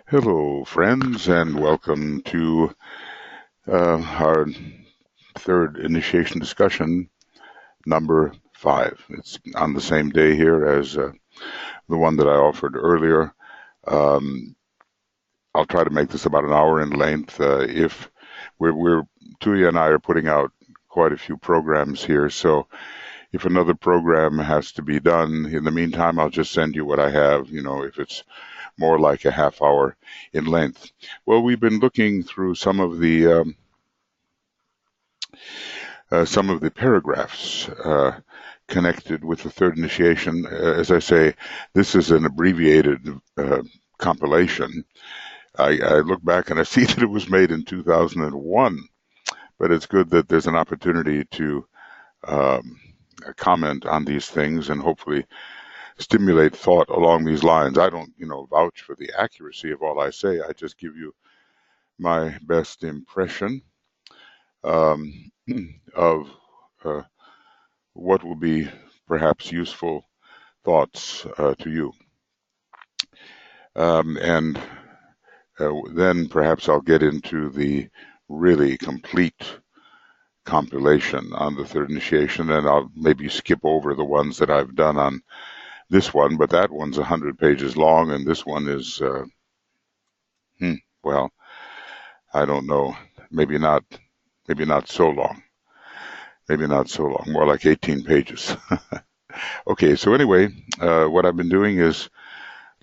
Hello, friends, and welcome to our third initiation discussion, number 5. It's on the same day here as the one that I offered earlier. Um, I'll try to make this about an hour in length. If we're Tuya and I are putting out quite a few programs here, so if another program has to be done in the meantime, I'll just send you what I have. If it's more like a half hour in length. Well, we've been looking through some of the paragraphs connected with the third initiation. As I say, this is an abbreviated compilation. I look back and I see that it was made in 2001, but it's good that there's an opportunity to um, comment on these things and hopefully stimulate thought along these lines. I don't, vouch for the accuracy of all I say. I just give you my best impression um, of uh, what will be perhaps useful thoughts to you. And then perhaps I'll get into the really complete compilation on the third initiation, and I'll maybe skip over the ones that I've done on this one, but that one's 100 pages long, and this one is, well, I don't know, maybe not, maybe not so long. Maybe not so long, more like 18 pages. Okay, so anyway, what I've been doing is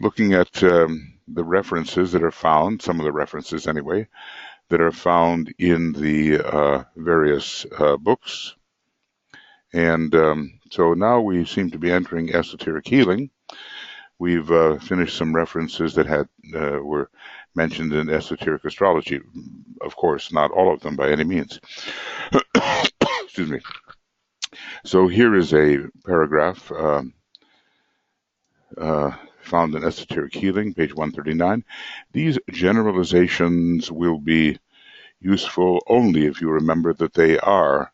looking at the references that are found, some of the references anyway, that are found in the various books. And so now we seem to be entering esoteric healing. We've finished some references that were mentioned in esoteric astrology. Of course, not all of them by any means. Excuse me. So here is a paragraph found in Esoteric Healing, page 139. These generalizations will be useful only if you remember that they are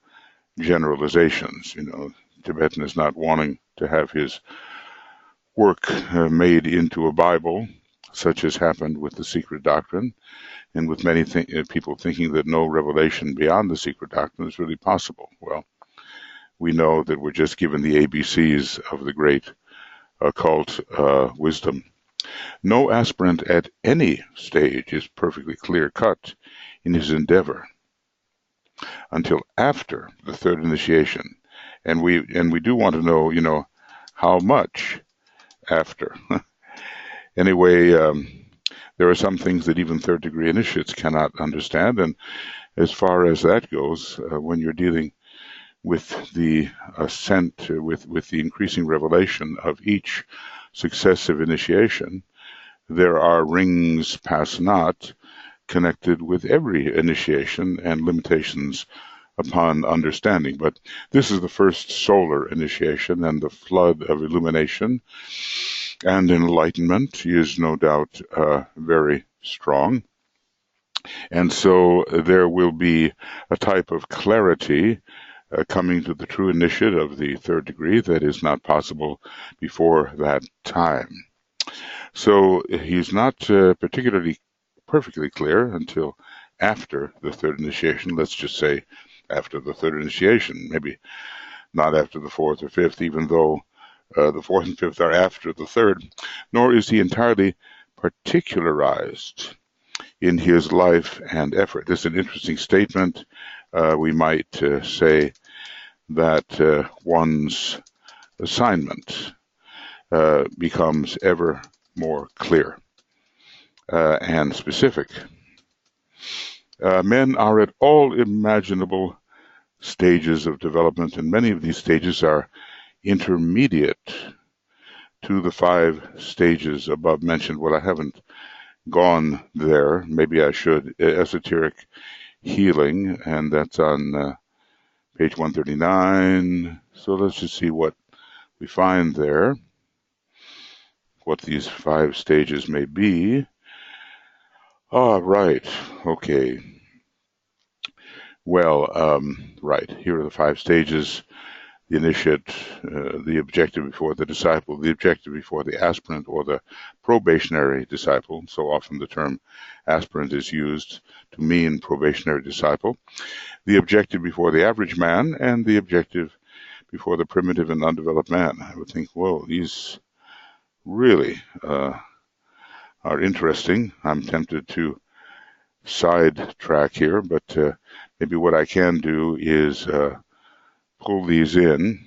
generalizations. Tibetan is not wanting to have his work made into a Bible, such as happened with the Secret Doctrine, and with many people thinking that no revelation beyond the Secret Doctrine is really possible. Well, we know that we're just given the ABCs of the great occult wisdom. No aspirant at any stage is perfectly clear-cut in his endeavor until after the third initiation. And we do want to know, how much after. Anyway, there are some things that even third-degree initiates cannot understand, and as far as that goes, when you're dealing with the ascent, with the increasing revelation of each successive initiation, there are rings pass not connected with every initiation and limitations upon understanding. But this is the first solar initiation, and the flood of illumination and enlightenment is no doubt very strong. And so there will be a type of clarity coming to the true initiate of the third degree that is not possible before that time. So he's not particularly perfectly clear until after the third initiation. Let's just say after the third initiation, maybe not after the fourth or fifth, even though the fourth and fifth are after the third, nor is he entirely particularized in his life and effort. This is an interesting statement. We might say that one's assignment becomes ever more clear and specific. Men are at all imaginable stages of development, and many of these stages are intermediate to the 5 stages above mentioned. Well, I haven't gone there. Maybe I should. Esoteric healing, and that's on page 139. So let's just see what we find there, what these 5 stages may be. Right. Okay. Well, right. Here are the 5 stages the initiate, the objective before the disciple, the objective before the aspirant or the probationary disciple. So often the term aspirant is used to mean probationary disciple. The objective before the average man, and the objective before the primitive and undeveloped man. I would think, whoa, these really are interesting. I'm tempted to sidetrack here, but maybe what I can do is pull these in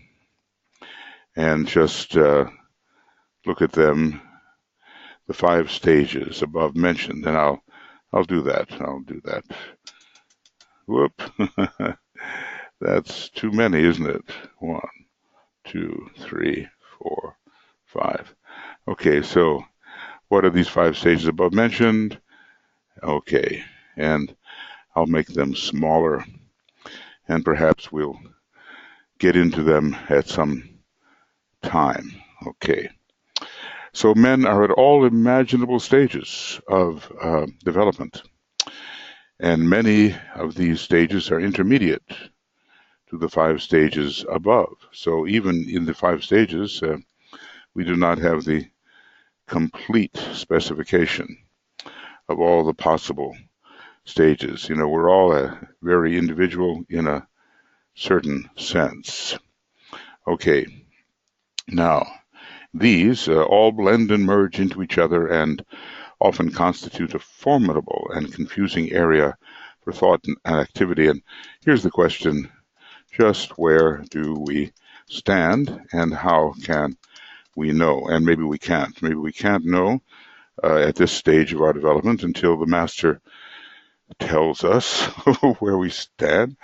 and just look at them, the 5 stages above mentioned, and I'll do that. I'll do that. Whoop. That's too many, isn't it? 1, 2, 3, 4, 5. Okay, so what are these 5 stages above mentioned? Okay, and I'll make them smaller, and perhaps we'll get into them at some time. Okay. So men are at all imaginable stages of development, and many of these stages are intermediate to the 5 stages above. So even in the 5 stages, we do not have the complete specification of all the possible stages. You know, we're all very individual in a certain sense. Okay, now these all blend and merge into each other and often constitute a formidable and confusing area for thought and activity. And here's the question: just where do we stand, and how can we know? And maybe we can't. Maybe we can't know at this stage of our development until the master tells us where we stand,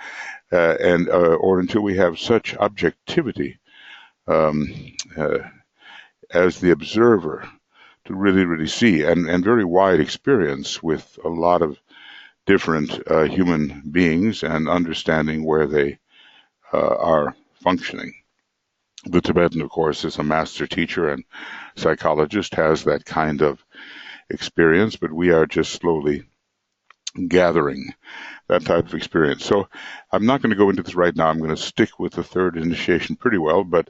or until we have such objectivity as the observer to really see, and very wide experience with a lot of different human beings and understanding where they are functioning. The Tibetan, of course, is a master teacher and psychologist, has that kind of experience, but we are just slowly gathering that type of experience. So I'm not going to go into this right now. I'm going to stick with the 3rd initiation pretty well, but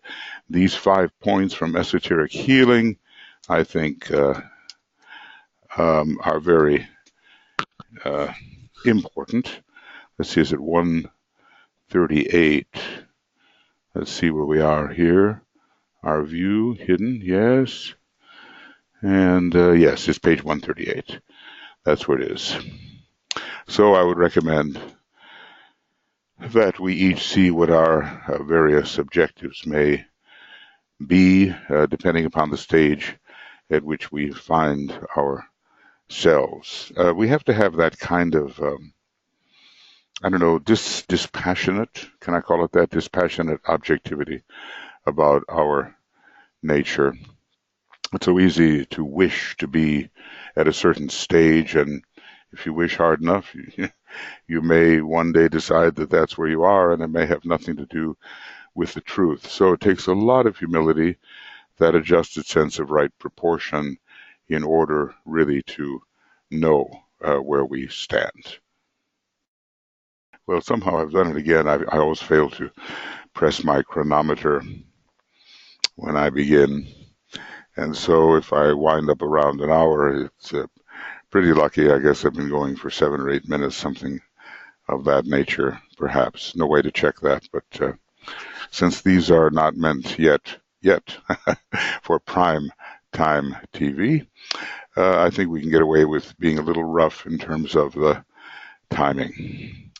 these 5 points from esoteric healing, I think, are very important. Let's see, is it 138? Let's see where we are here. Our view hidden, yes. And yes, it's page 138. That's where it is. So I would recommend that we each see what our various objectives may be, depending upon the stage at which we find ourselves. We have to have that kind of, dispassionate, can I call it that? Dispassionate objectivity about our nature. It's so easy to wish to be at a certain stage, and if you wish hard enough, you may one day decide that that's where you are, and it may have nothing to do with the truth. So it takes a lot of humility, that adjusted sense of right proportion, in order really to know where we stand. Well, somehow I've done it again. I always fail to press my chronometer when I begin. And so if I wind up around an hour, it's pretty lucky. I guess I've been going for 7 or 8 minutes, something of that nature, perhaps. No way to check that, but since these are not meant yet for prime time TV, I think we can get away with being a little rough in terms of the timing.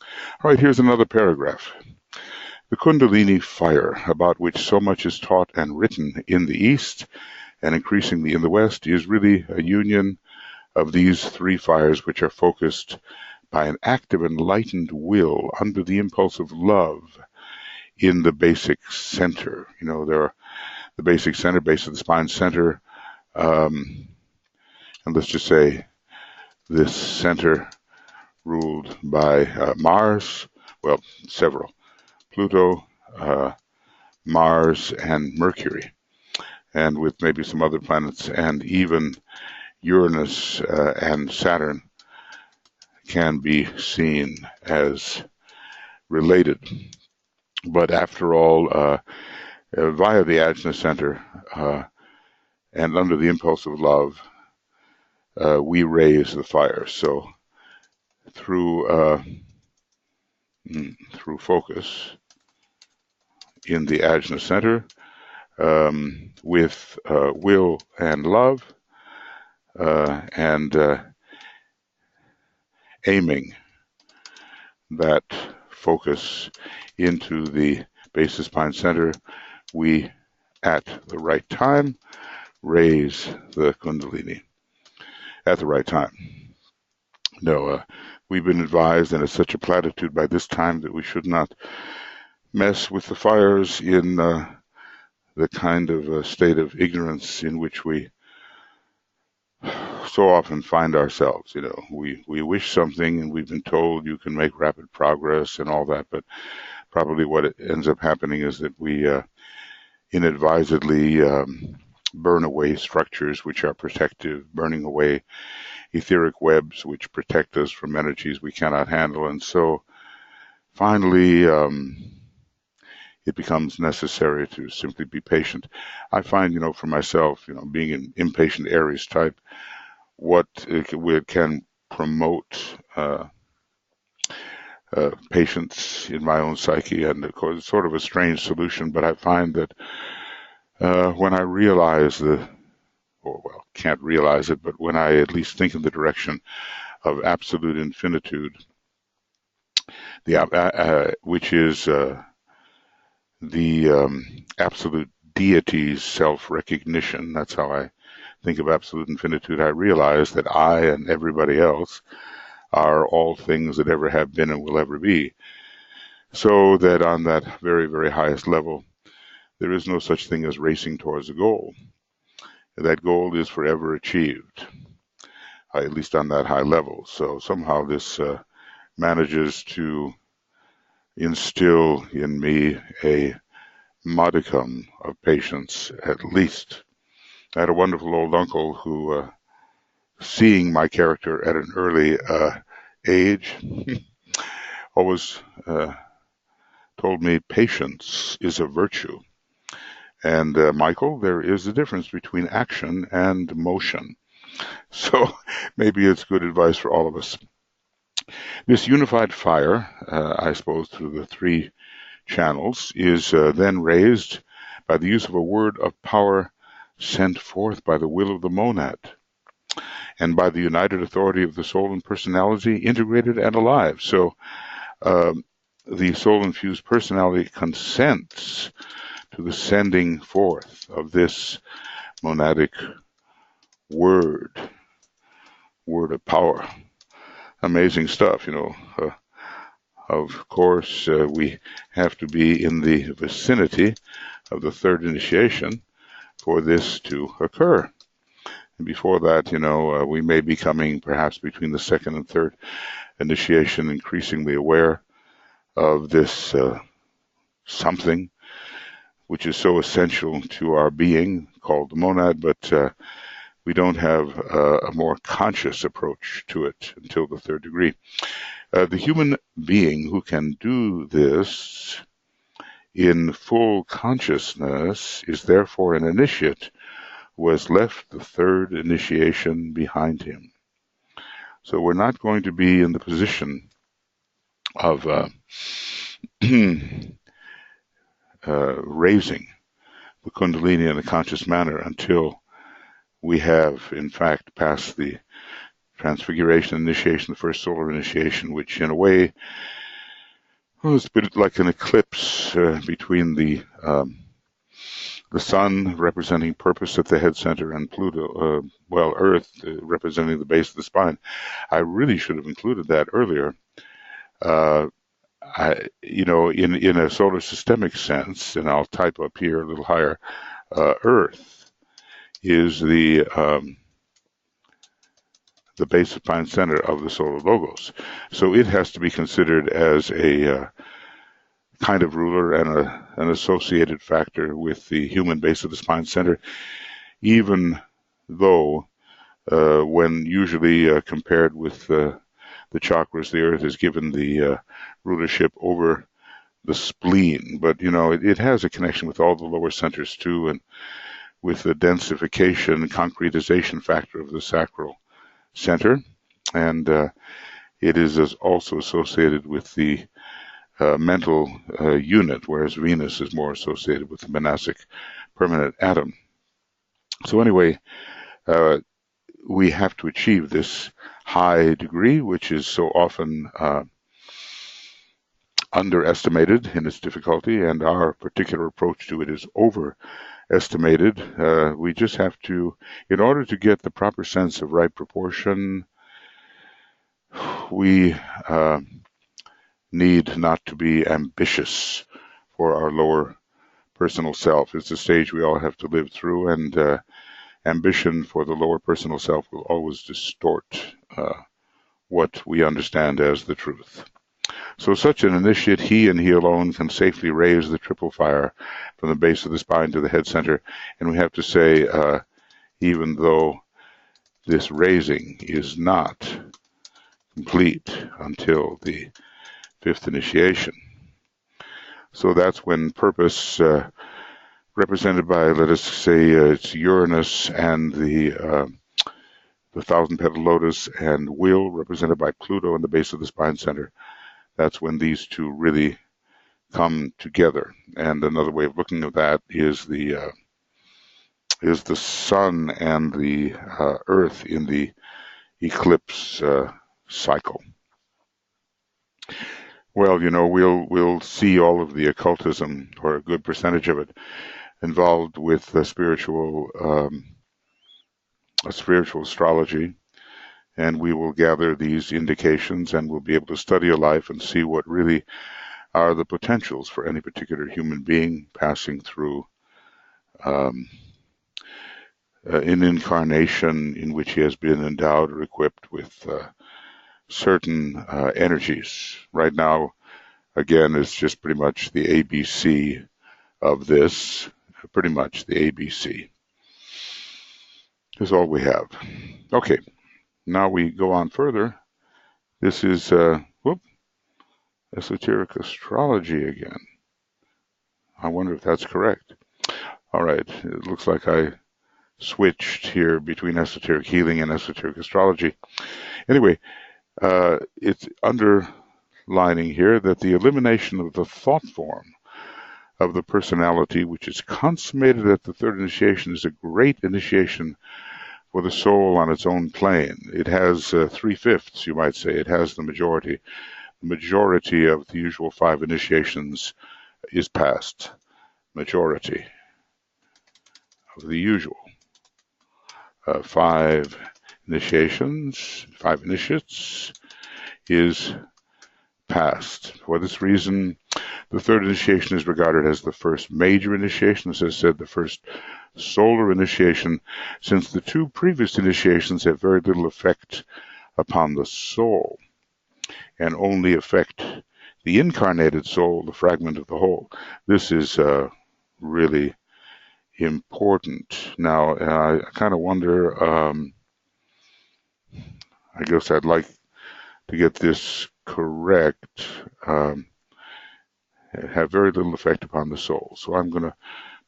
All right, here's another paragraph. The Kundalini fire, about which so much is taught and written in the East and increasingly in the West, is really a union of these 3 fires, which are focused by an active, enlightened will under the impulse of love in the basic center. You know, there are the basic center, base of the spine center, and let's just say this center ruled by Mars, well, several, Pluto, Mars, and Mercury, and with maybe some other planets, and even Uranus and Saturn can be seen as related. But after all, via the Ajna Center and under the impulse of love, we raise the fire. So through through focus in the Ajna Center, with will and love, and aiming that focus into the base of the spine center, we, at the right time, raise the Kundalini at the right time. No, we've been advised, and it's such a platitude by this time, that we should not mess with the fires in the kind of state of ignorance in which we so often find ourselves. You know, we wish something and we've been told you can make rapid progress and all that, but probably what it ends up happening is that we inadvisedly burn away structures which are protective, burning away etheric webs which protect us from energies we cannot handle. And so finally, it becomes necessary to simply be patient. I find, for myself, being an impatient Aries type, what it can promote patience in my own psyche, and of course, it's sort of a strange solution, but I find that when I realize can't realize it, but when I at least think in the direction of absolute infinitude, which is the absolute deity's self-recognition. That's how I think of absolute infinitude. I realize that I and everybody else are all things that ever have been and will ever be. So that on that very, very highest level, there is no such thing as racing towards a goal. That goal is forever achieved, at least on that high level. So somehow this manages to instill in me a modicum of patience, at least. I had a wonderful old uncle who, seeing my character at an early age, always told me patience is a virtue. And Michael, there is a difference between action and motion. So maybe it's good advice for all of us. This unified fire, I suppose, through the three channels, is then raised by the use of a word of power sent forth by the will of the monad, and by the united authority of the soul and personality, integrated and alive. So the soul-infused personality consents to the sending forth of this monadic word of power. Amazing stuff, Of course, we have to be in the vicinity of the third initiation for this to occur. And before that, we may be coming perhaps between the second and third initiation, increasingly aware of this something which is so essential to our being, called the monad, but we don't have a more conscious approach to it until the third degree. The human being who can do this in full consciousness is therefore an initiate who has left the third initiation behind him. So we're not going to be in the position of raising the Kundalini in a conscious manner until we have, in fact, passed the transfiguration initiation, the first solar initiation, which in a way was a bit like an eclipse between the sun representing purpose at the head center and Pluto, Earth representing the base of the spine. I really should have included that earlier. In a solar systemic sense, and I'll type up here a little higher, Earth is the base of spine center of the solar logos. So it has to be considered as a kind of ruler and an associated factor with the human base of the spine center, even though when usually compared with the chakras, the Earth is given the rulership over the spleen, but it has a connection with all the lower centers too, and with the densification, concretization factor of the sacral center, and it is also associated with the mental unit, whereas Venus is more associated with the monastic permanent atom. So anyway, we have to achieve this high degree, which is so often underestimated in its difficulty, and our particular approach to it is overestimated. We just have to, in order to get the proper sense of right proportion, we need not to be ambitious for our lower personal self. It's a stage we all have to live through, and ambition for the lower personal self will always distort what we understand as the truth. So such an initiate, he and he alone, can safely raise the triple fire from the base of the spine to the head center. And we have to say, even though this raising is not complete until the fifth initiation. So that's when purpose, represented by, let us say, it's Uranus and the thousand-petaled lotus, and will, represented by Pluto in the base of the spine center. That's when these two really come together. And another way of looking at that is the sun and the earth in the eclipse cycle. Well, we'll see all of the occultism, or a good percentage of it, involved with spiritual astrology. And we will gather these indications, and we'll be able to study a life and see what really are the potentials for any particular human being passing through an incarnation in which he has been endowed or equipped with certain energies. Right now, again, it's just pretty much the ABC of this, pretty much the ABC. Is all we have. Okay. Now we go on further. This is esoteric astrology again. I wonder if that's correct. All right, it looks like I switched here between esoteric healing and esoteric astrology. Anyway, it's underlining here that the elimination of the thought form of the personality, which is consummated at the third initiation, is a great initiation for the soul on its own plane. It has 3/5, you might say. It has the majority. The majority of the usual 5 initiations is past. Majority of the usual 5 initiations, 5 initiates, is past. For this reason, the third initiation is regarded as the first major initiation, as I said, the first solar initiation, since the 2 previous initiations have very little effect upon the soul and only affect the incarnated soul, the fragment of the whole. This is really important. Now, I kind of wonder, I guess I'd like to get this correct, have very little effect upon the soul. So I'm going to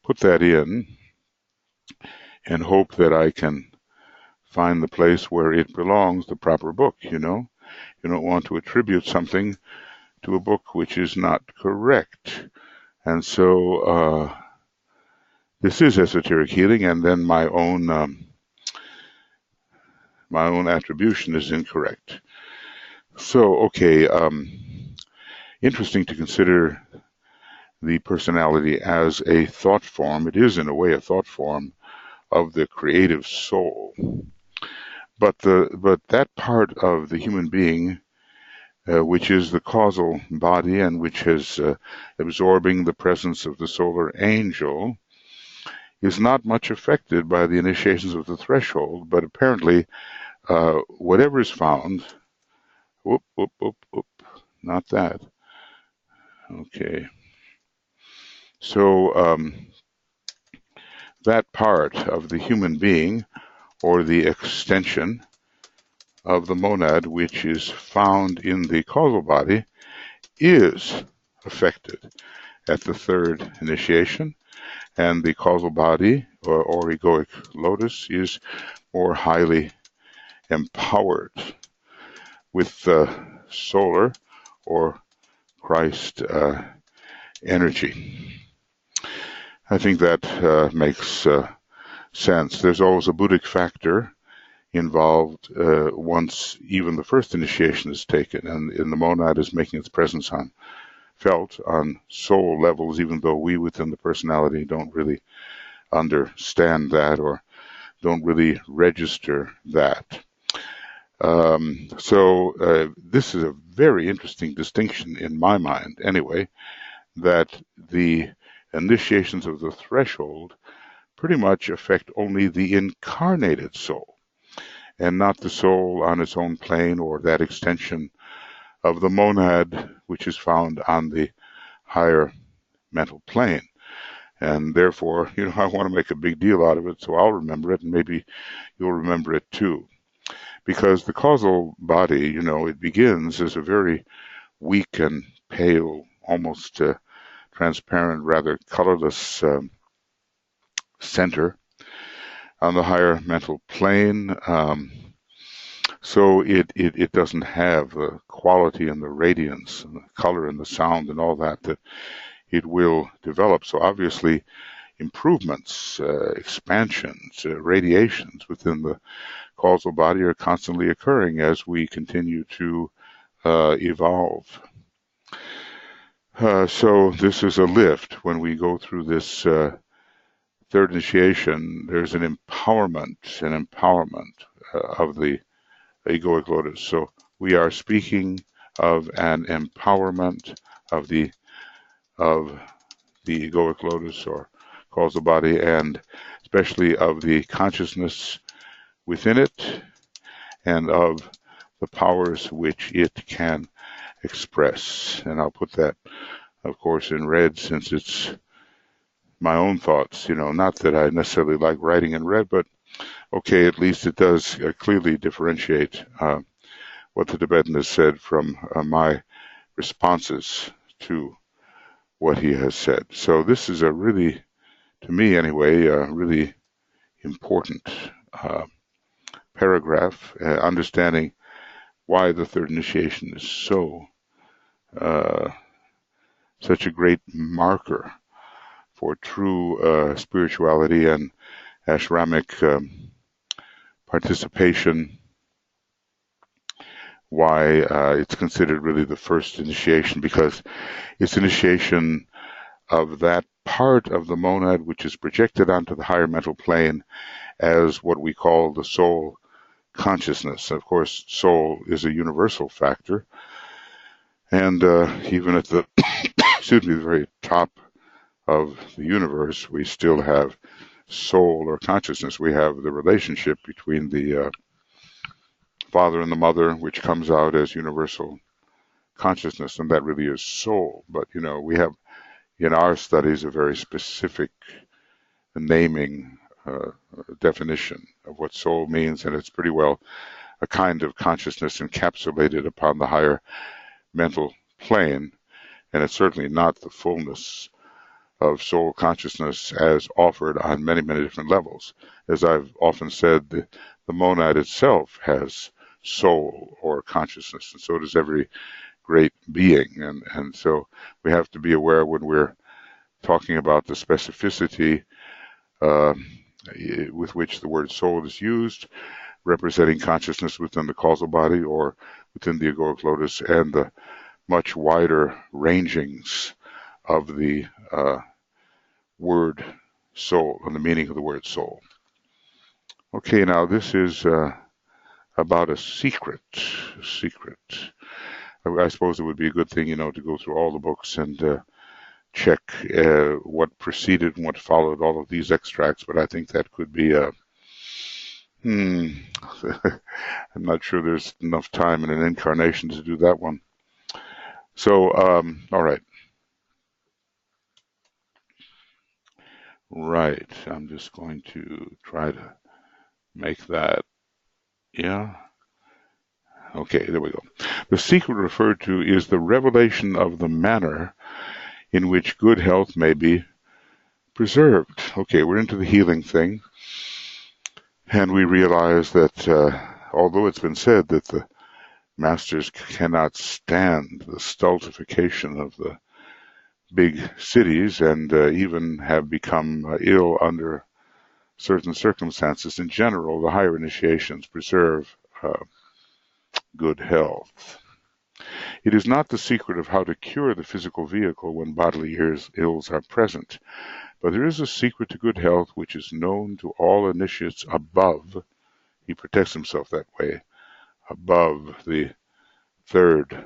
put that in and hope that I can find the place where it belongs, the proper book, You don't want to attribute something to a book which is not correct. And so this is esoteric healing, and then my own attribution is incorrect. So, okay, interesting to consider the personality as a thought form. It is, in a way, a thought form of the creative soul. But that part of the human being, which is the causal body and which is absorbing the presence of the solar angel, is not much affected by the initiations of the threshold. But apparently, whatever is found, not that. Okay. So that part of the human being, or the extension of the monad, which is found in the causal body, is affected at the third initiation, and the causal body or egoic lotus is more highly empowered with solar or Christ energy. I think that makes sense. There's always a Buddhic factor involved once even the first initiation is taken, and the monad is making its presence felt on soul levels, even though we within the personality don't really understand that or don't really register that. So this is a very interesting distinction in my mind, anyway, that the initiations of the threshold pretty much affect only the incarnated soul and not the soul on its own plane or that extension of the monad which is found on the higher mental plane. And therefore, I want to make a big deal out of it, so I'll remember it, and maybe you'll remember it too. Because the causal body, it begins as a very weak and pale, almost transparent, rather colorless center on the higher mental plane. So it doesn't have the quality and the radiance and the color and the sound and all that it will develop. So obviously improvements, expansions, radiations within the causal body are constantly occurring as we continue to evolve. So this is a lift. When we go through this third initiation, there's an empowerment of the egoic lotus. So we are speaking of an empowerment of the egoic lotus or causal body, and especially of the consciousness within it and of the powers which it can express. And I'll put that, of course, in red since it's my own thoughts, not that I necessarily like writing in red, but okay, at least it does clearly differentiate what the Tibetan has said from my responses to what he has said. So this is a really, to me anyway, a really important paragraph, understanding why the third initiation is such a great marker for true spirituality and ashramic participation, why it's considered really the first initiation, because it's initiation of that part of the monad which is projected onto the higher mental plane as what we call the soul consciousness. Of course, soul is a universal factor, and even at the the very top of the universe, we still have soul or consciousness. We have the relationship between the father and the mother, which comes out as universal consciousness, and that really is soul. But we have in our studies a very specific naming definition of what soul means, and it's pretty well a kind of consciousness encapsulated upon the higher mental plane, and it's certainly not the fullness of soul consciousness as offered on many, many different levels. As I've often said, the monad itself has soul or consciousness, and so does every great being. And so we have to be aware when we're talking about the specificity with which the word soul is used, representing consciousness within the causal body or within the egoic lotus, and the much wider rangings of the word soul and the meaning of the word soul. Okay, now this is about a secret. I suppose it would be a good thing, to go through all the books and check what preceded and what followed all of these extracts, but I think that could be I'm not sure there's enough time in an incarnation to do that one. So, all right. Right, I'm just going to try to make that, yeah. Okay, there we go. The secret referred to is the revelation of the manner in which good health may be preserved. Okay, we're into the healing thing, and we realize that although it's been said that the masters cannot stand the stultification of the big cities and even have become ill under certain circumstances, in general, the higher initiations preserve good health. It is not the secret of how to cure the physical vehicle when bodily ills are present, but there is a secret to good health which is known to all initiates above. He protects himself that way, above the third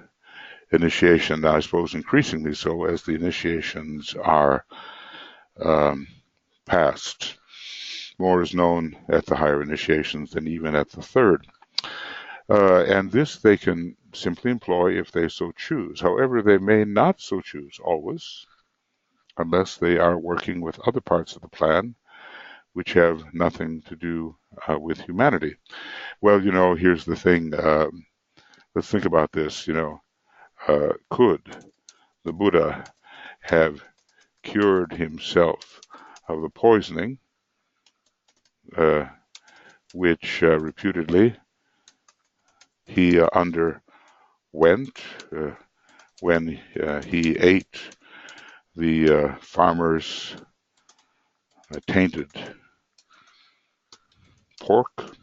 initiation. Now, I suppose increasingly so as the initiations are passed. More is known at the higher initiations than even at the third. And this they can simply employ if they so choose. However, they may not so choose always, unless they are working with other parts of the plan which have nothing to do with humanity. Well, here's the thing. Let's think about this. Could the Buddha have cured himself of the poisoning, which reputedly he underwent when he ate the farmer's tainted pork,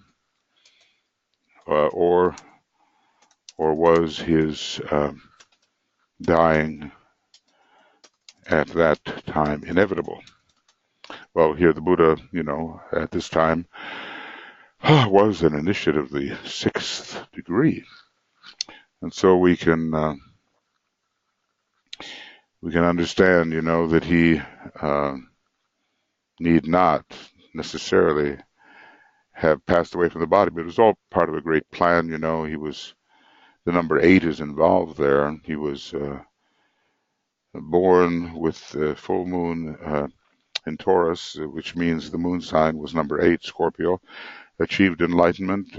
or was his dying at that time inevitable? Well, here the Buddha, at this time was an initiate of the 6th degree, and so we can understand, that he need not necessarily have passed away from the body, but it was all part of a great plan. He was, the number 8 is involved there. He was born with the full moon in Taurus, which means the moon sign was number 8, Scorpio, achieved enlightenment,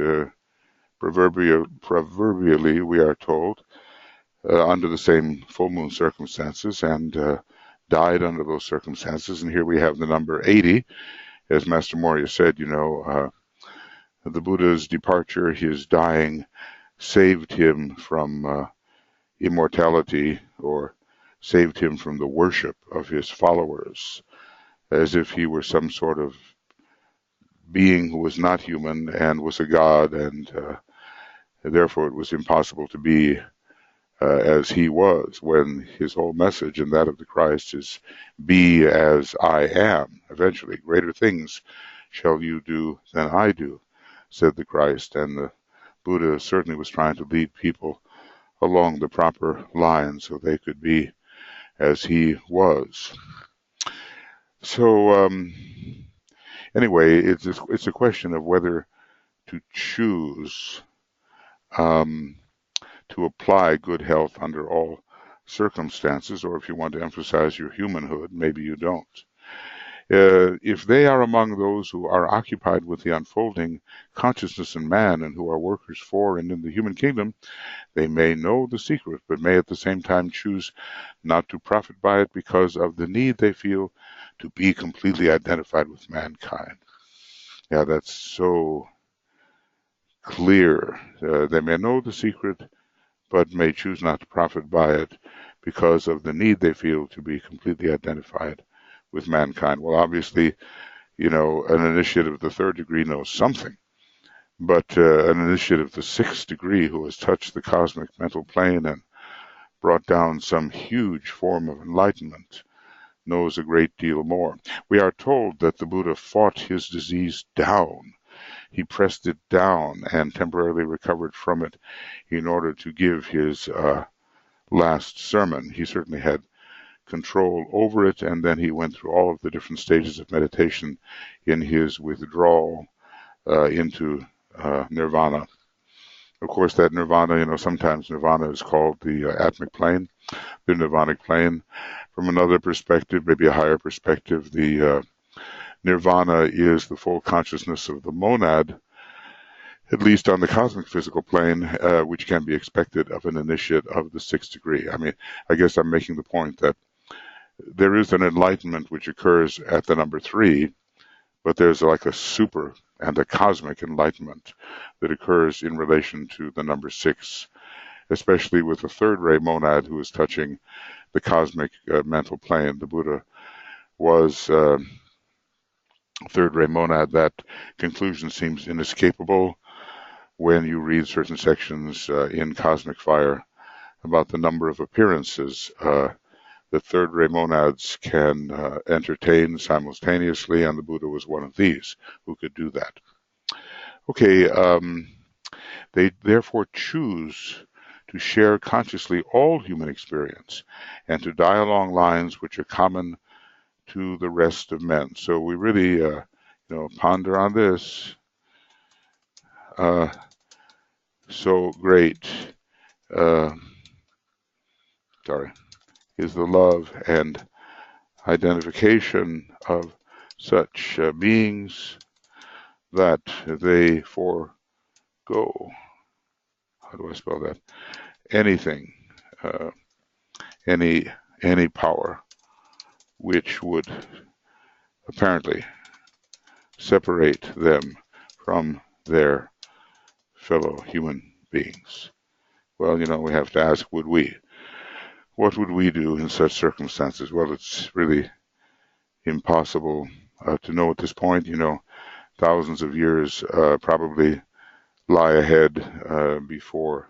proverbially, we are told, under the same full moon circumstances, and died under those circumstances. And here we have the number 80. As Master Morya said, the Buddha's departure, his dying, saved him from immortality, or saved him from the worship of his followers, as if he were some sort of being who was not human and was a god, and therefore it was impossible to be as he was, when his whole message and that of the Christ is, be as I am. Eventually, greater things shall you do than I do, said the Christ. And the Buddha certainly was trying to lead people along the proper line so they could be as he was. So anyway, it's a question of whether to choose to apply good health under all circumstances, or if you want to emphasize your humanhood, maybe you don't. If they are among those who are occupied with the unfolding consciousness in man and who are workers for and in the human kingdom, they may know the secret, but may at the same time choose not to profit by it because of the need they feel to be completely identified with mankind. Yeah, that's so clear. They may know the secret, but may choose not to profit by it because of the need they feel to be completely identified with mankind. Well, obviously, an initiate of the 3rd degree knows something, but an initiate of the 6th degree who has touched the cosmic mental plane and brought down some huge form of enlightenment knows a great deal more. We are told that the Buddha fought his disease down. He pressed it down and temporarily recovered from it in order to give his last sermon. He certainly had control over it, and then he went through all of the different stages of meditation in his withdrawal into nirvana. Of course, that nirvana, sometimes nirvana is called the atmic plane, the nirvanic plane. From another perspective, maybe a higher perspective, the nirvana is the full consciousness of the monad, at least on the cosmic physical plane, which can be expected of an initiate of the 6th degree. I mean, I guess I'm making the point that there is an enlightenment which occurs at the number 3, but there's like a super and a cosmic enlightenment that occurs in relation to the number 6, especially with the third ray monad who is touching the cosmic mental plane. The Buddha was third ray monad. That conclusion seems inescapable when you read certain sections in Cosmic Fire about the number of appearances that third ray monads can entertain simultaneously, and the Buddha was one of these who could do that. Okay, they therefore choose to share consciously all human experience and to die along lines which are common to the rest of men. So we really, ponder on this. So great, is the love and identification of such beings that they forego, how do I spell that? Anything, any power which would apparently separate them from their fellow human beings. Well, we have to ask, would we? What would we do in such circumstances? Well, it's really impossible to know at this point. Thousands of years probably lie ahead before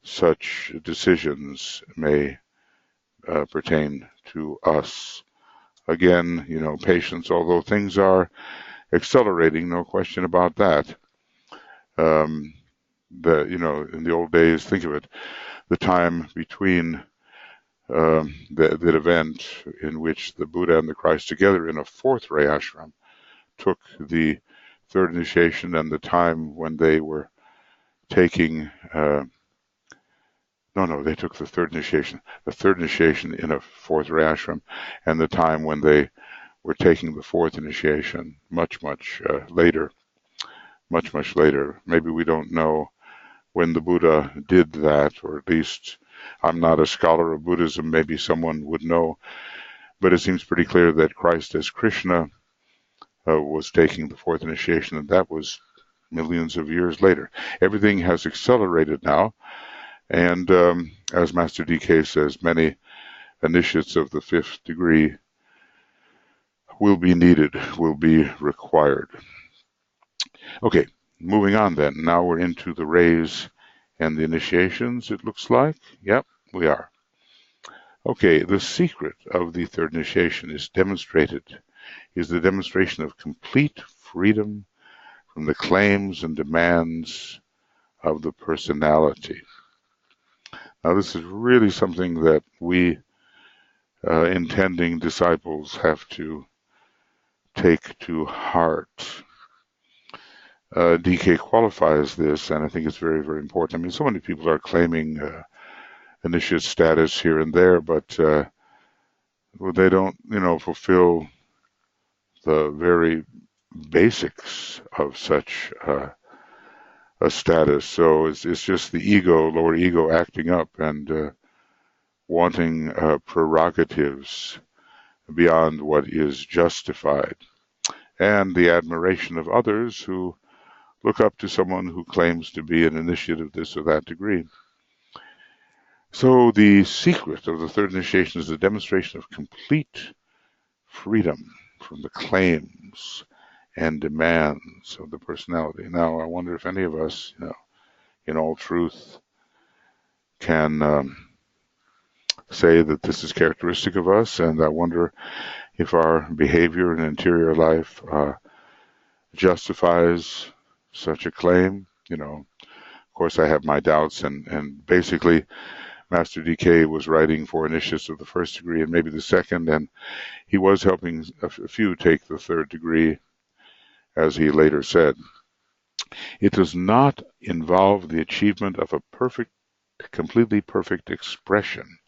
such decisions may pertain to us. Again, patience, although things are accelerating, no question about that. In the old days, think of it, the time between that event in which the Buddha and the Christ together in a fourth ray ashram took the third initiation, and the time when they were taking they took the third initiation in a fourth ray ashram, and the time when they were taking the fourth initiation much later. Maybe we don't know when the Buddha did that, or at least I'm not a scholar of Buddhism, maybe someone would know, but it seems pretty clear that Christ as Krishna was taking the fourth initiation, and that was millions of years later. Everything has accelerated now, and as Master DK says, many initiates of the 5th degree will be needed, will be required. Okay, moving on then. Now we're into the rays and the initiations, it looks like. Yep, we are. Okay, the secret of the third initiation is the demonstration of complete freedom from the claims and demands of the personality. Now, this is really something that we intending disciples have to take to heart. DK qualifies this, and I think it's very, very important. I mean, so many people are claiming initiate status here and there, but they don't, fulfill the very basics of such a status. So it's just the ego, lower ego, acting up and wanting prerogatives beyond what is justified, and the admiration of others who look up to someone who claims to be an initiate of this or that degree. So the secret of the third initiation is the demonstration of complete freedom from the claims and demands of the personality. Now, I wonder if any of us, in all truth, can say that this is characteristic of us, and I wonder if our behavior and interior life justifies such a claim. Of course, I have my doubts, and basically, Master DK was writing for initiates of the 1st degree and maybe the 2nd, and he was helping a few take the 3rd degree, as he later said. It does not involve the achievement of a completely perfect expression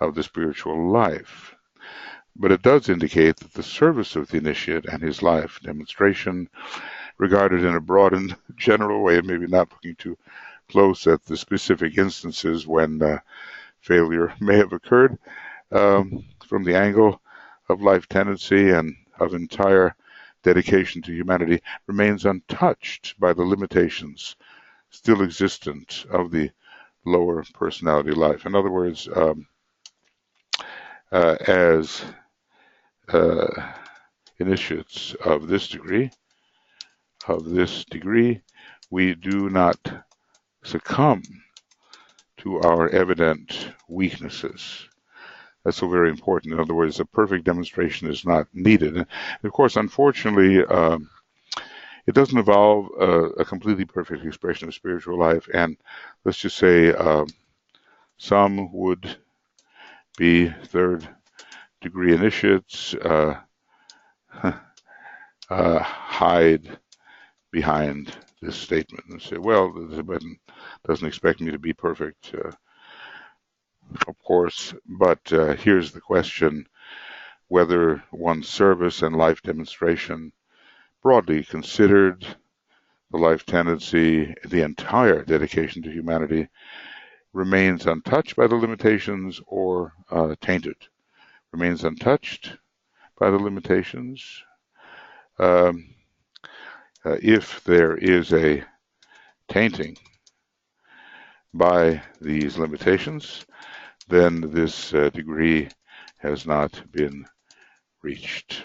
of the spiritual life, but it does indicate that the service of the initiate and his life demonstration regarded in a broad and general way, and maybe not looking too close at the specific instances when failure may have occurred, from the angle of life tendency and of entire dedication to humanity, remains untouched by the limitations still existent of the lower personality life. In other words, as initiates of this degree, we do not succumb to our evident weaknesses. That's so very important. In other words, a perfect demonstration is not needed. And of course, unfortunately, it doesn't involve a completely perfect expression of spiritual life. And let's just say some would be third degree initiates, hide behind this statement and say, well, the Tibetan doesn't expect me to be perfect, of course, but here's the question: whether one's service and life demonstration, broadly considered, the life tendency, the entire dedication to humanity, remains untouched by the limitations or tainted. Remains untouched by the limitations. If there is a tainting by these limitations, then this degree has not been reached.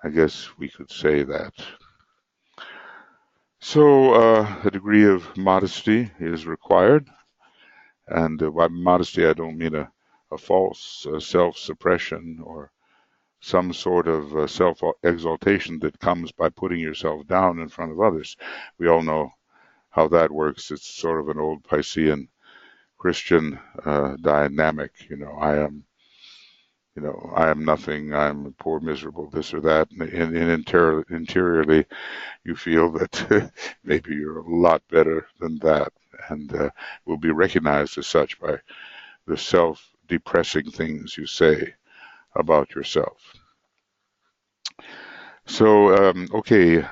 I guess we could say that. So a degree of modesty is required. And by modesty, I don't mean a false self-suppression or some sort of self-exaltation that comes by putting yourself down in front of others. We all know how that works. It's sort of an old Piscean Christian dynamic. I am nothing. I'm poor, miserable, this or that. And interiorly, you feel that maybe you're a lot better than that, and will be recognized as such by the self-depressing things you say about yourself. So, okay.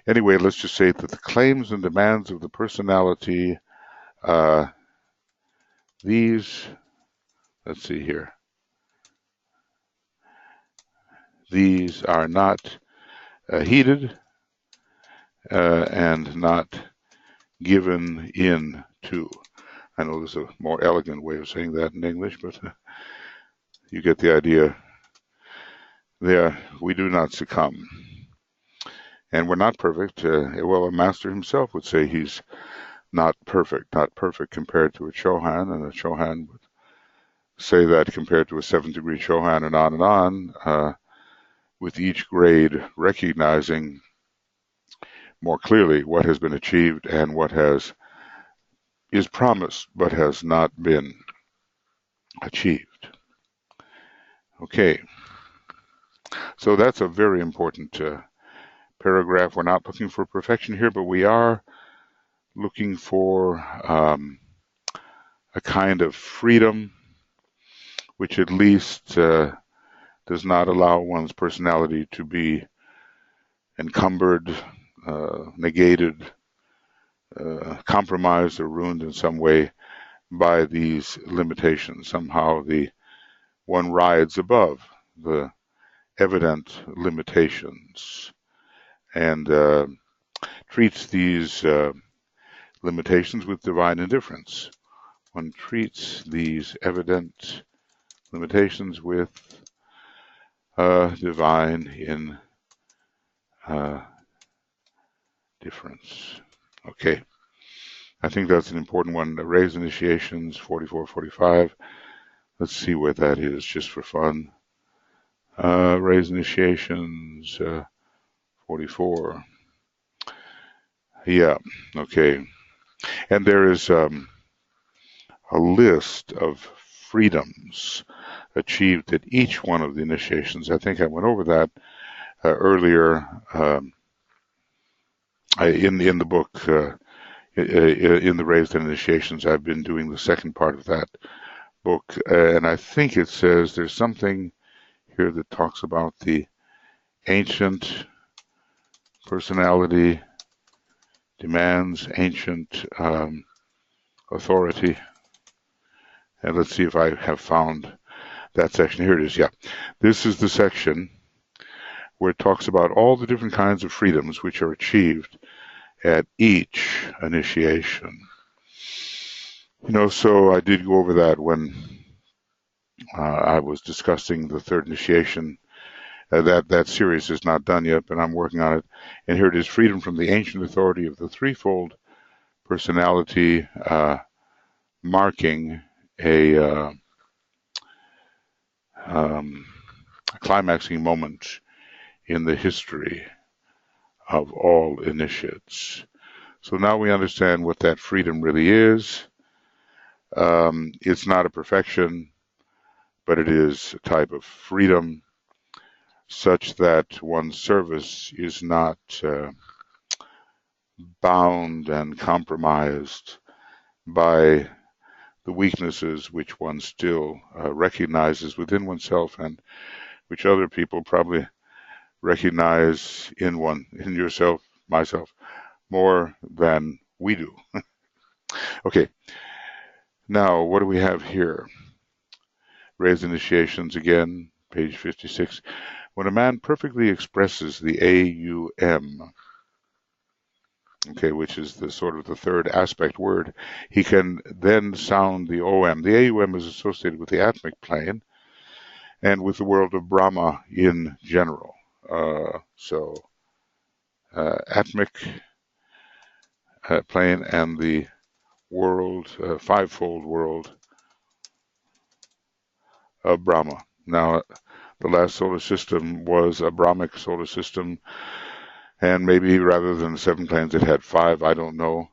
Anyway, let's just say that the claims and demands of the personality, let's see here. These are not heeded and not given in to. I know there's a more elegant way of saying that in English, but you get the idea. There, we do not succumb. And we're not perfect. Well, a master himself would say he's not perfect compared to a Chohan, and a Chohan would say that compared to a 7th degree Chohan, and on, with each grade recognizing more clearly what has been achieved and what is promised but has not been achieved. Okay, so that's a very important paragraph. We're not looking for perfection here, but we are looking for a kind of freedom which at least does not allow one's personality to be encumbered, negated, compromised or ruined in some way by these limitations. Somehow one rides above the evident limitations and treats these limitations with divine indifference. One treats these evident limitations with divine indifference. Okay, I think that's an important one. Raise initiations, 44, 45. Let's see where that is, just for fun. Raise initiations, 44. Yeah, okay. And there is a list of freedoms achieved at each one of the initiations. I think I went over that earlier in the book, in the Raised Initiations. I've been doing the second part of that book, and I think it says there's something here that talks about the ancient personality demands ancient authority. And let's see if I have found that section. Here it is. Yeah. This is the section where it talks about all the different kinds of freedoms which are achieved at each initiation. So I did go over that when I was discussing the third initiation. That series is not done yet, but I'm working on it. And here it is: freedom from the ancient authority of the threefold personality, marking a climaxing moment in the history of all initiates. So now we understand what that freedom really is. It's not a perfection, but it is a type of freedom such that one's service is not bound and compromised by the weaknesses which one still recognizes within oneself and which other people probably recognize in yourself, myself, more than we do. Okay, now what do we have here? Raised initiations again, page 56. When a man perfectly expresses the AUM, okay, which is the sort of the third aspect word, he can then sound the OM. The AUM is associated with the atmic plane and with the world of Brahma in general. Atmic plane and the world, fivefold world of Brahma. Now, the last solar system was a Brahmic solar system, and maybe rather than 7 planes, it had 5. I don't know.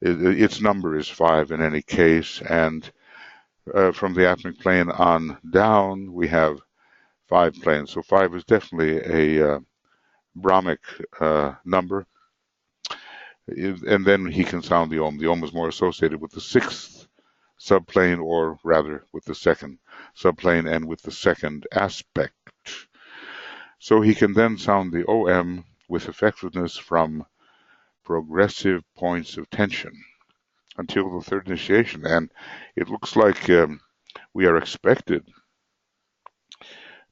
Its number is 5 in any case, and from the atmic plane on down, we have 5 planes. So 5 is definitely a Brahmic number. And then he can sound the Om. The Om is more associated with the 6th subplane, or rather with the 2nd subplane and with the 2nd aspect. So he can then sound the OM with effectiveness from progressive points of tension until the third initiation. And it looks like we are expected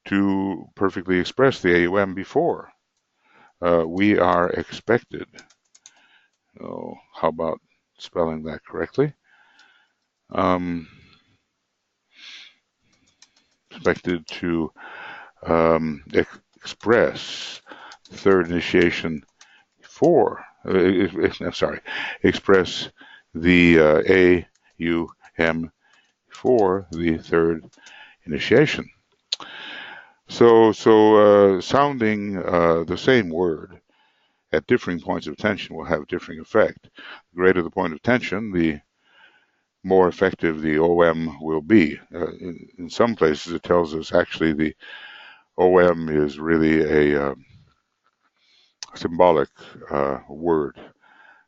to perfectly express the AUM before. We are expected. Oh, how about spelling that correctly? Expected to express the third initiation before. Express the AUM for the third initiation. So sounding the same word at differing points of tension will have differing effect. The greater the point of tension, the more effective the OM will be. In some places, it tells us actually the OM is really a symbolic word,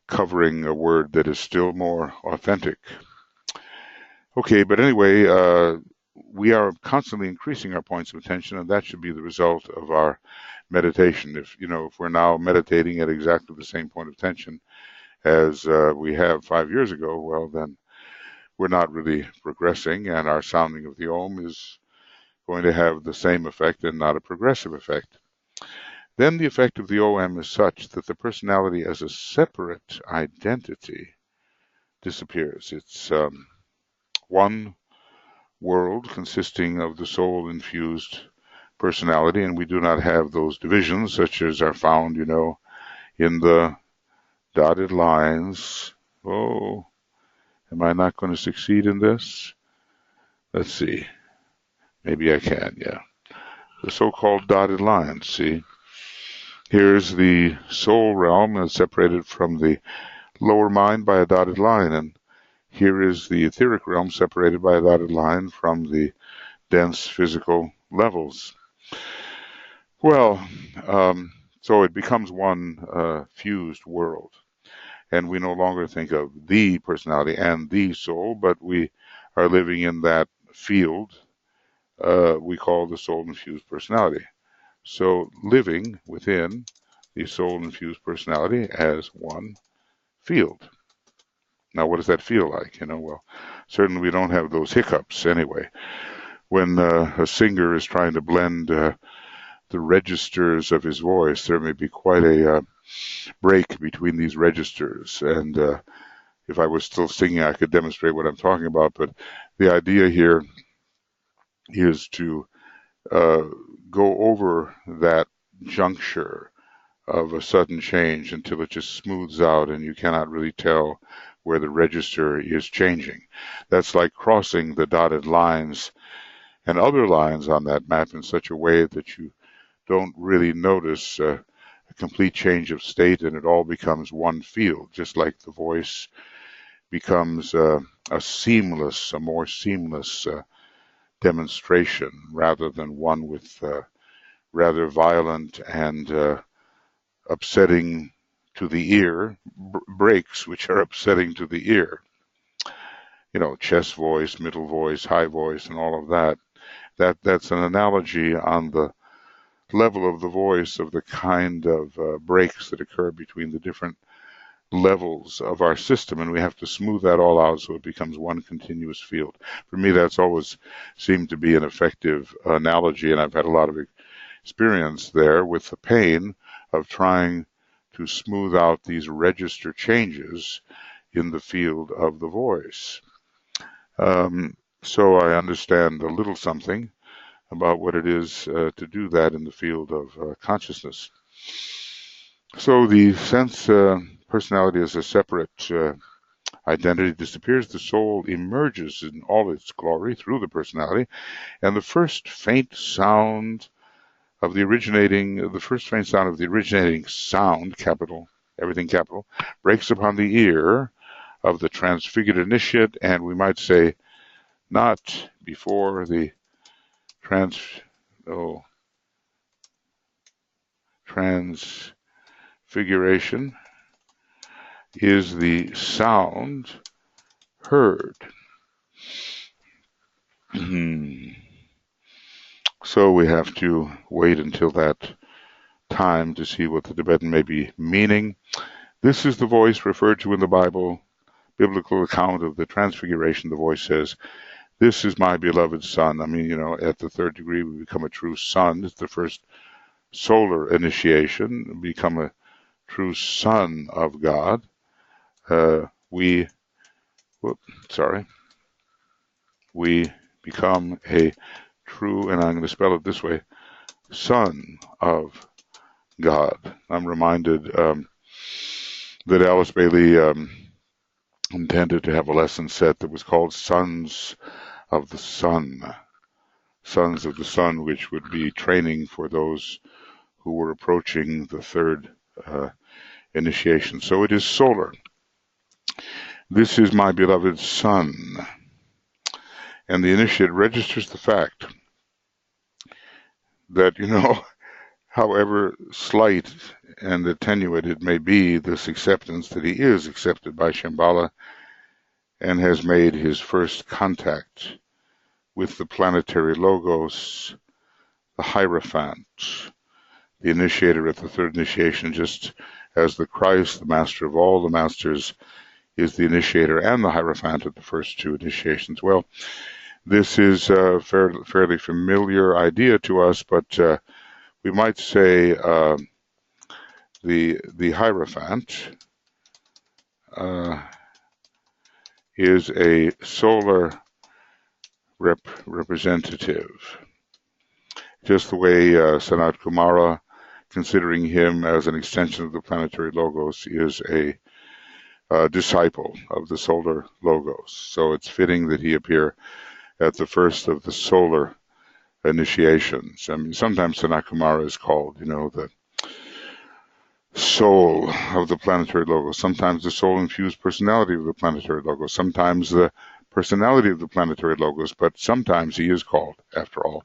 covering a word that is still more authentic. Okay, but anyway, we are constantly increasing our points of attention, and that should be the result of our meditation. If we're now meditating at exactly the same point of tension as we have 5 years ago, well, then we're not really progressing, and our sounding of the Om is going to have the same effect and not a progressive effect. Then the effect of the OM is such that the personality as a separate identity disappears. It's one world consisting of the soul-infused personality, and we do not have those divisions such as are found, in the dotted lines. Oh, am I not going to succeed in this? Let's see. Maybe I can, yeah. The so-called dotted lines, see? Here's the soul realm as separated from the lower mind by a dotted line, and here is the etheric realm separated by a dotted line from the dense physical levels. Well, so it becomes one fused world, and we no longer think of the personality and the soul, but we are living in that field we call the soul-infused personality. So living within the soul-infused personality as one field. Now, what does that feel like? Well, certainly we don't have those hiccups anyway. When a singer is trying to blend the registers of his voice, there may be quite a break between these registers. And if I was still singing, I could demonstrate what I'm talking about. But the idea here is to go over that juncture of a sudden change until it just smooths out and you cannot really tell where the register is changing. That's like crossing the dotted lines and other lines on that map in such a way that you don't really notice a complete change of state, and it all becomes one field, just like the voice becomes a more seamless demonstration rather than one with rather violent and upsetting to the ear breaks, which are upsetting to the ear. Chest voice, middle voice, high voice, and all of that. That's an analogy on the level of the voice of the kind of breaks that occur between the different levels of our system, and we have to smooth that all out so it becomes one continuous field. For me, that's always seemed to be an effective analogy, and I've had a lot of experience there with the pain of trying to smooth out these register changes in the field of the voice. So I understand a little something about what it is to do that in the field of consciousness. So the sense personality as a separate identity disappears. The soul emerges in all its glory through the personality, and the first faint sound of the originating sound, capital, everything capital, breaks upon the ear of the transfigured initiate, and we might say not before the transfiguration is the sound heard. So we have to wait until that time to see what the Tibetan may be meaning. This is the voice referred to in the Bible, biblical account of the transfiguration. The voice says, "This is my beloved son." I mean, at the third degree, we become a true son. It's the first solar initiation, become a true son of God. We become a true, and I'm going to spell it this way, son of God. I'm reminded that Alice Bailey intended to have a lesson set that was called Sons of the Sun. Sons of the Sun, which would be training for those who were approaching the third initiation. So it is solar. This is my beloved son. And the initiate registers the fact that, however slight and attenuated it may be, this acceptance that he is accepted by Shambhala and has made his first contact with the planetary logos, the Hierophant, the initiator at the third initiation, just as the Christ, the master of all the masters, is the initiator and the Hierophant at the first two initiations. Well, this is a fairly familiar idea to us, but we might say the Hierophant is a solar representative, just the way Sanat Kumara, considering him as an extension of the planetary logos, is a disciple of the solar logos. So it's fitting that he appear at the first of the solar initiations. I mean, sometimes Sanat Kumara is called, the soul of the planetary logos, sometimes the soul-infused personality of the planetary logos, sometimes the personality of the planetary logos, but sometimes he is called, after all,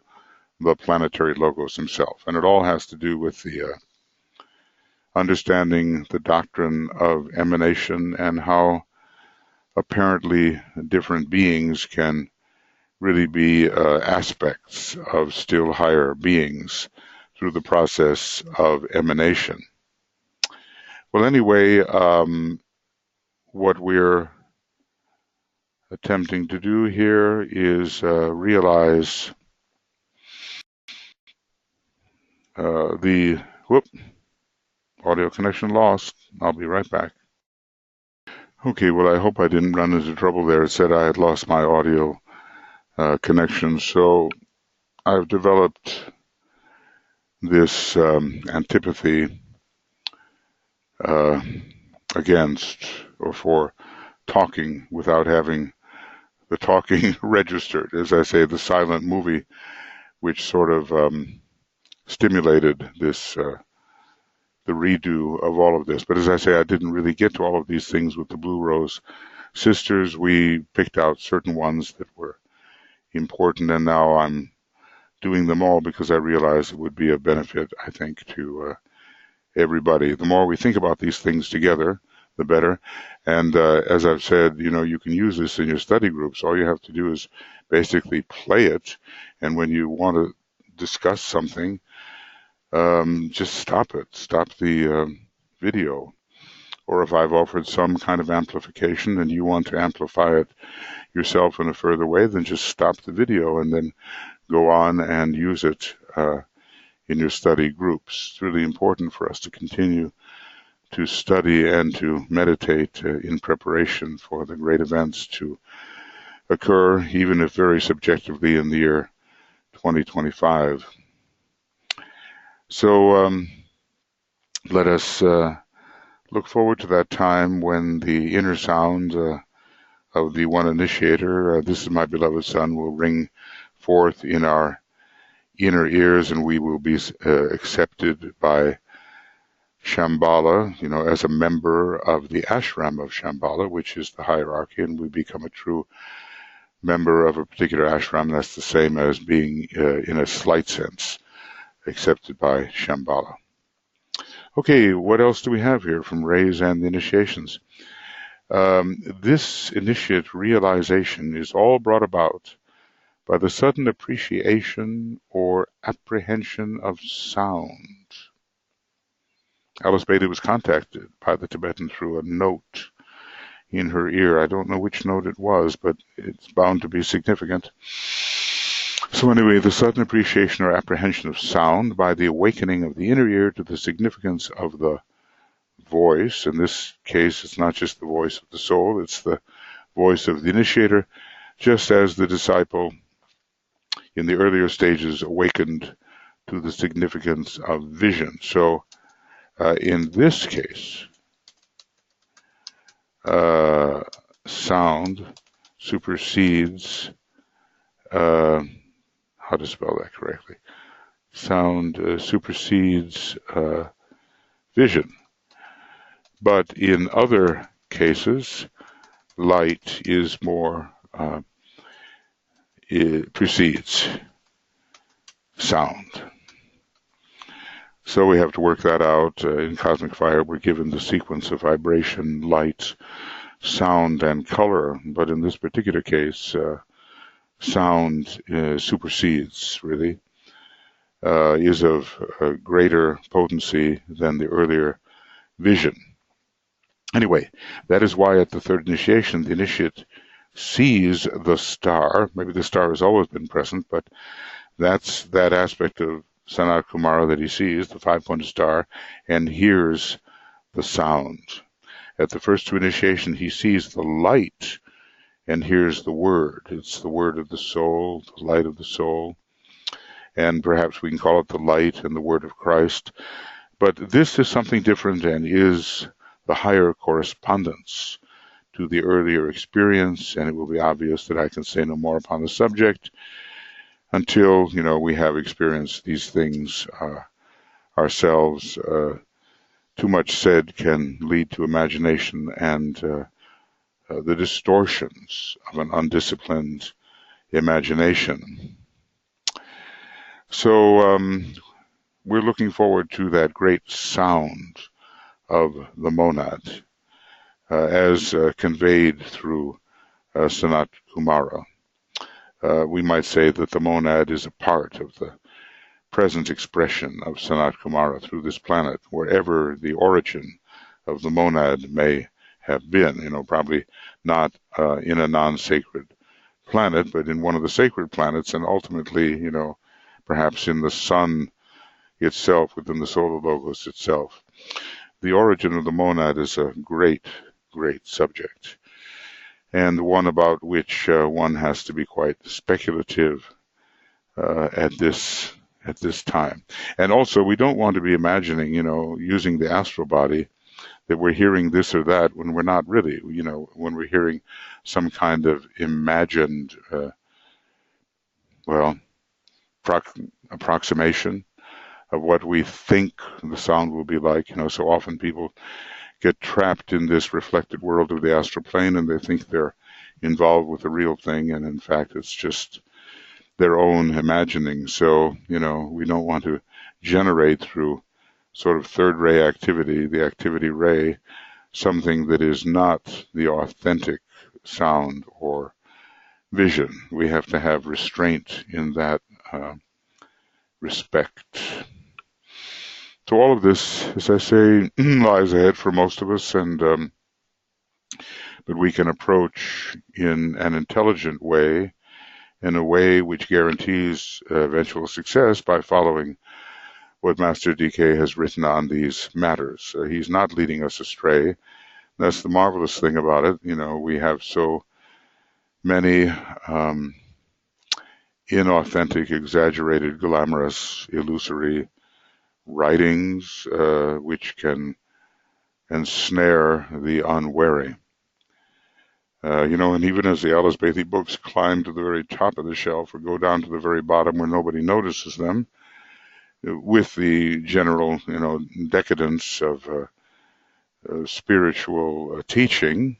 the planetary logos himself. And it all has to do with the understanding the doctrine of emanation and how apparently different beings can really be aspects of still higher beings through the process of emanation. Well, anyway, what we're attempting to do here is realize audio connection lost. I'll be right back. Okay, well, I hope I didn't run into trouble there. It said I had lost my audio connection, so I've developed this antipathy against or for talking without having the talking registered. As I say, the silent movie, which sort of stimulated this, the redo of all of this. But as I say, I didn't really get to all of these things with the Blue Rose Sisters. We picked out certain ones that were important, and now I'm doing them all because I realize it would be a benefit, I think, to everybody. The more we think about these things together, the better. And as I've said, you can use this in your study groups. All you have to do is basically play it, and when you want to discuss something, just stop it. Stop the video. Or if I've offered some kind of amplification and you want to amplify it yourself in a further way, then just stop the video and then go on and use it in your study groups. It's really important for us to continue to study and to meditate in preparation for the great events to occur, even if very subjectively, in the year 2025. So let us look forward to that time when the inner sound of the one initiator, this is my beloved son, will ring forth in our inner ears, and we will be accepted by Shambhala, as a member of the ashram of Shambhala, which is the hierarchy, and we become a true member of a particular ashram. That's the same as being, in a slight sense, accepted by Shambhala. Okay, what else do we have here from Rays and the initiations? This initiate realization is all brought about by the sudden appreciation or apprehension of sound. Alice Bailey was contacted by the Tibetan through a note in her ear. I don't know which note it was, but it's bound to be significant. So anyway, the sudden appreciation or apprehension of sound by the awakening of the inner ear to the significance of the voice. In this case, it's not just the voice of the soul, it's the voice of the initiator, just as the disciple in the earlier stages awakened to the significance of vision. So in this case, sound supersedes, how to spell that correctly? Sound supersedes vision. But in other cases, light is more, it precedes sound. So we have to work that out. In Cosmic Fire, we're given the sequence of vibration, light, sound, and color. But in this particular case, sound supersedes, really, is of greater potency than the earlier vision. Anyway, that is why at the third initiation, the initiate sees the star. Maybe the star has always been present, but that's that aspect of Sanat Kumara that he sees, the five-pointed star, and hears the sound. At the first two initiation, he sees the light and hears the word. It's the word of the soul, the light of the soul, and perhaps we can call it the light and the word of Christ. But this is something different and is the higher correspondence to the earlier experience, and it will be obvious that I can say no more upon the subject until, we have experienced these things ourselves. Too much said can lead to imagination and the distortions of an undisciplined imagination. So we're looking forward to that great sound of the monad as conveyed through Sanat Kumara. We might say that the monad is a part of the present expression of Sanat Kumara through this planet, wherever the origin of the monad may have been. Probably not in a non-sacred planet, but in one of the sacred planets, and ultimately, perhaps in the sun itself, within the solar logos itself. The origin of the monad is a great, great subject, and one about which one has to be quite speculative at this time. And also, we don't want to be imagining, using the astral body, that we're hearing this or that when we're not really, when we're hearing some kind of imagined, approximation of what we think the sound will be like. So often people get trapped in this reflected world of the astral plane, and they think they're involved with the real thing, and in fact it's just their own imagining. So, we don't want to generate through sort of third ray activity, the activity ray, something that is not the authentic sound or vision. We have to have restraint in that respect. So all of this, as I say, lies ahead for most of us, but we can approach in an intelligent way, in a way which guarantees eventual success by following what Master DK has written on these matters. He's not leading us astray. That's the marvelous thing about it. We have so many inauthentic, exaggerated, glamorous, illusory writings which can ensnare the unwary. And even as the Alice Bathy books climb to the very top of the shelf or go down to the very bottom where nobody notices them, with the general, decadence of spiritual teaching,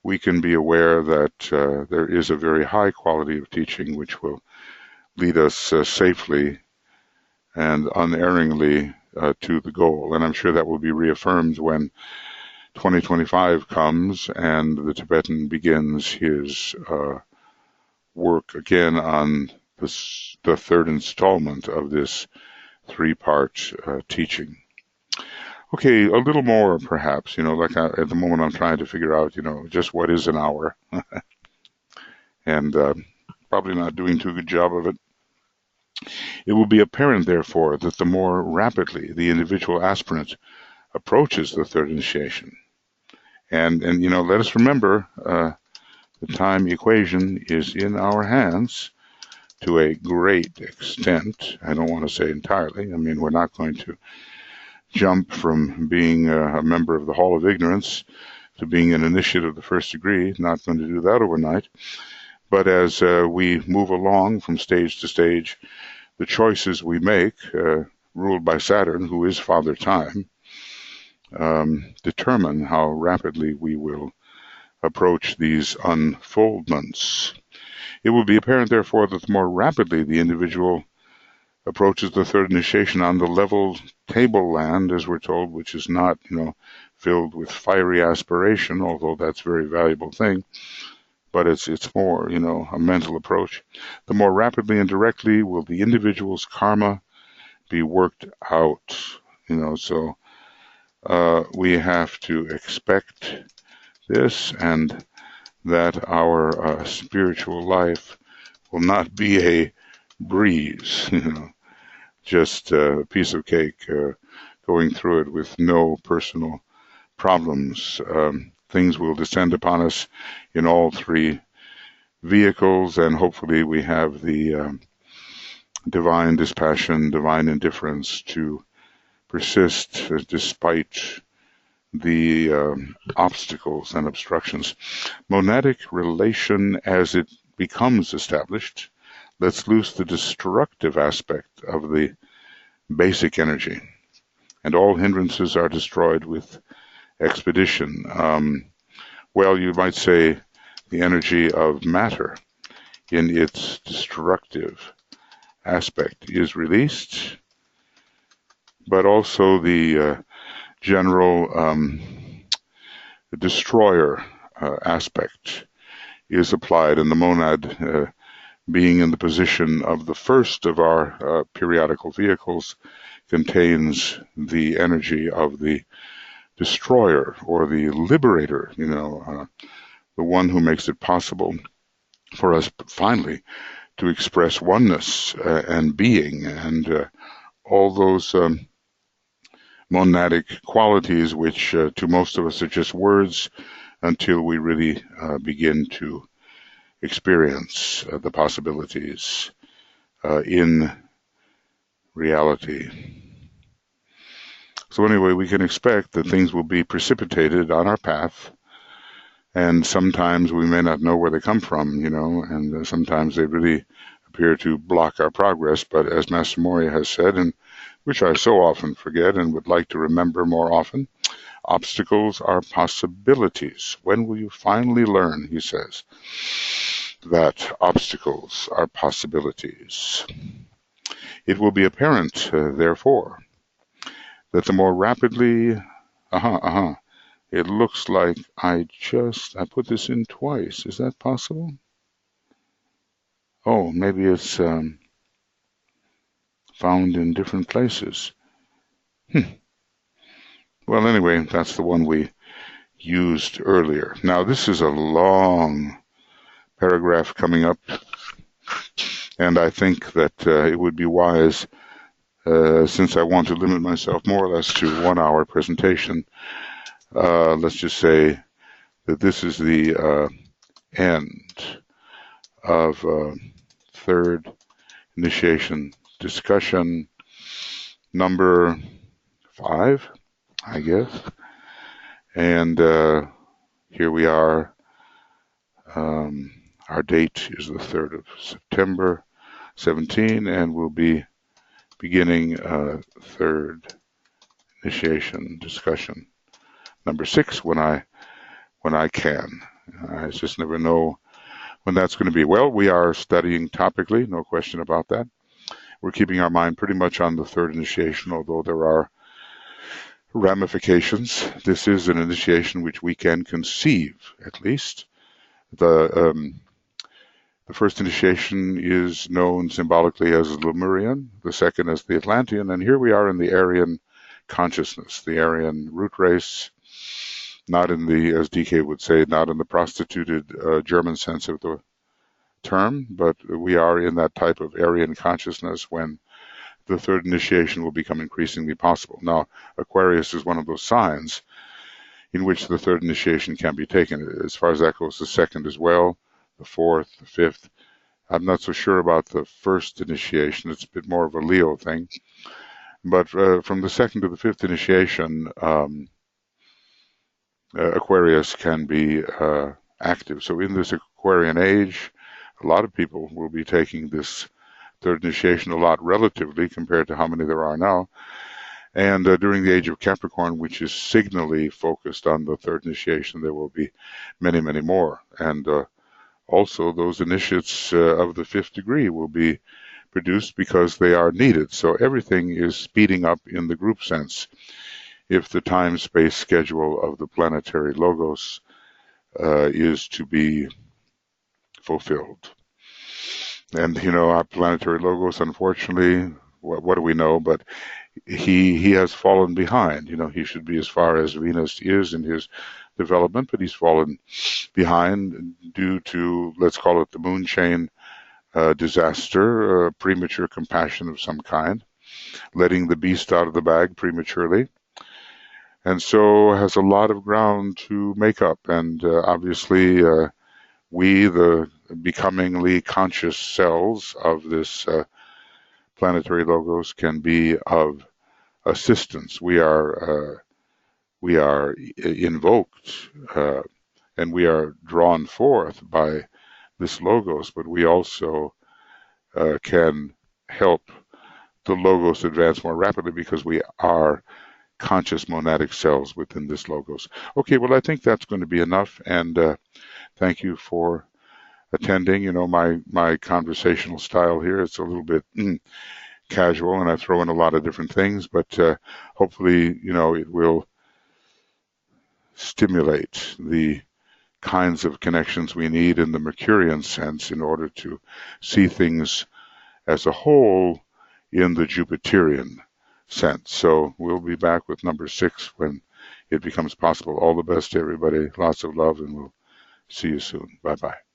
we can be aware that there is a very high quality of teaching which will lead us safely and unerringly to the goal. And I'm sure that will be reaffirmed when 2025 comes and the Tibetan begins his work again on the third installment of this three-part teaching. Okay, a little more perhaps, at the moment I'm trying to figure out, just what is an hour, and probably not doing too good job of it. It will be apparent, therefore, that the more rapidly the individual aspirant approaches the third initiation, and let us remember, the time equation is in our hands to a great extent. I don't want to say entirely. I mean, we're not going to jump from being a member of the Hall of Ignorance to being an initiate of the first degree. Not going to do that overnight. But as we move along from stage to stage, the choices we make, ruled by Saturn, who is Father Time, determine how rapidly we will approach these unfoldments. It will be apparent, therefore, that the more rapidly the individual approaches the third initiation on the level tableland, as we're told, which is not, filled with fiery aspiration, although that's a very valuable thing, but it's more, a mental approach. The more rapidly and directly will the individual's karma be worked out, so we have to expect this, and that our spiritual life will not be a breeze, just a piece of cake, going through it with no personal problems. Things will descend upon us in all three vehicles, and hopefully we have the divine dispassion, divine indifference to persist despite the obstacles and obstructions. Monadic relation, as it becomes established, lets loose the destructive aspect of the basic energy, and all hindrances are destroyed with expedition. You might say the energy of matter in its destructive aspect is released, but also the general destroyer aspect is applied, and the monad, being in the position of the first of our periodical vehicles, contains the energy of the destroyer or the liberator, the one who makes it possible for us finally to express oneness and being and all those monadic qualities which to most of us are just words until we really begin to experience the possibilities in reality. So anyway, we can expect that things will be precipitated on our path, and sometimes we may not know where they come from, and sometimes they really appear to block our progress. But as Master Moria has said, and which I so often forget and would like to remember more often, obstacles are possibilities. When will you finally learn, he says, that obstacles are possibilities? It will be apparent, therefore, that the more rapidly, it looks like I put this in twice. Is that possible? Oh, maybe it's found in different places. Well, anyway, that's the one we used earlier. Now, this is a long paragraph coming up, and I think that it would be wise, since I want to limit myself more or less to 1 hour presentation, let's just say that this is the end of third initiation discussion number 5, I guess. And here we are. Our date is the 3rd of September 17, and we'll be beginning third initiation discussion number 6 when I can. I just never know when that's going to be. Well, we are studying topically, no question about that. We're keeping our mind pretty much on the third initiation, although there are ramifications. This is an initiation which we can conceive, at least. The first initiation is known symbolically as the Lemurian, the second as the Atlantean, and here we are in the Aryan consciousness, the Aryan root race, not in the, as DK would say, not in the prostituted German sense of the term, but we are in that type of Aryan consciousness when the third initiation will become increasingly possible. Now, Aquarius is one of those signs in which the third initiation can be taken. As far as that goes, the second as well, the fourth, the fifth. I'm not so sure about the first initiation. It's a bit more of a Leo thing. But from the second to the fifth initiation, Aquarius can be active. So in this Aquarian age, a lot of people will be taking this third initiation a lot relatively compared to how many there are now. And during the age of Capricorn, which is signally focused on the third initiation, there will be many, many more. And also those initiates of the fifth degree will be produced because they are needed. So everything is speeding up in the group sense if the time-space schedule of the planetary logos is to be fulfilled. And, our planetary logos, unfortunately, what do we know? But he has fallen behind. He should be as far as Venus is in his development, but he's fallen behind due to, let's call it the moon chain disaster, premature compassion of some kind, letting the beast out of the bag prematurely. And so has a lot of ground to make up. And obviously, we, the becomingly conscious selves of this planetary logos, can be of assistance. We are invoked and we are drawn forth by this logos, but we also can help the logos advance more rapidly because we are conscious monadic cells within this logos. Okay, well, I think that's going to be enough, and thank you for attending. My conversational style here, it's a little bit casual, and I throw in a lot of different things, but hopefully, it will stimulate the kinds of connections we need in the Mercurian sense in order to see things as a whole in the Jupiterian sense. So we'll be back with number 6 when it becomes possible. All the best to everybody. Lots of love, and we'll see you soon. Bye-bye.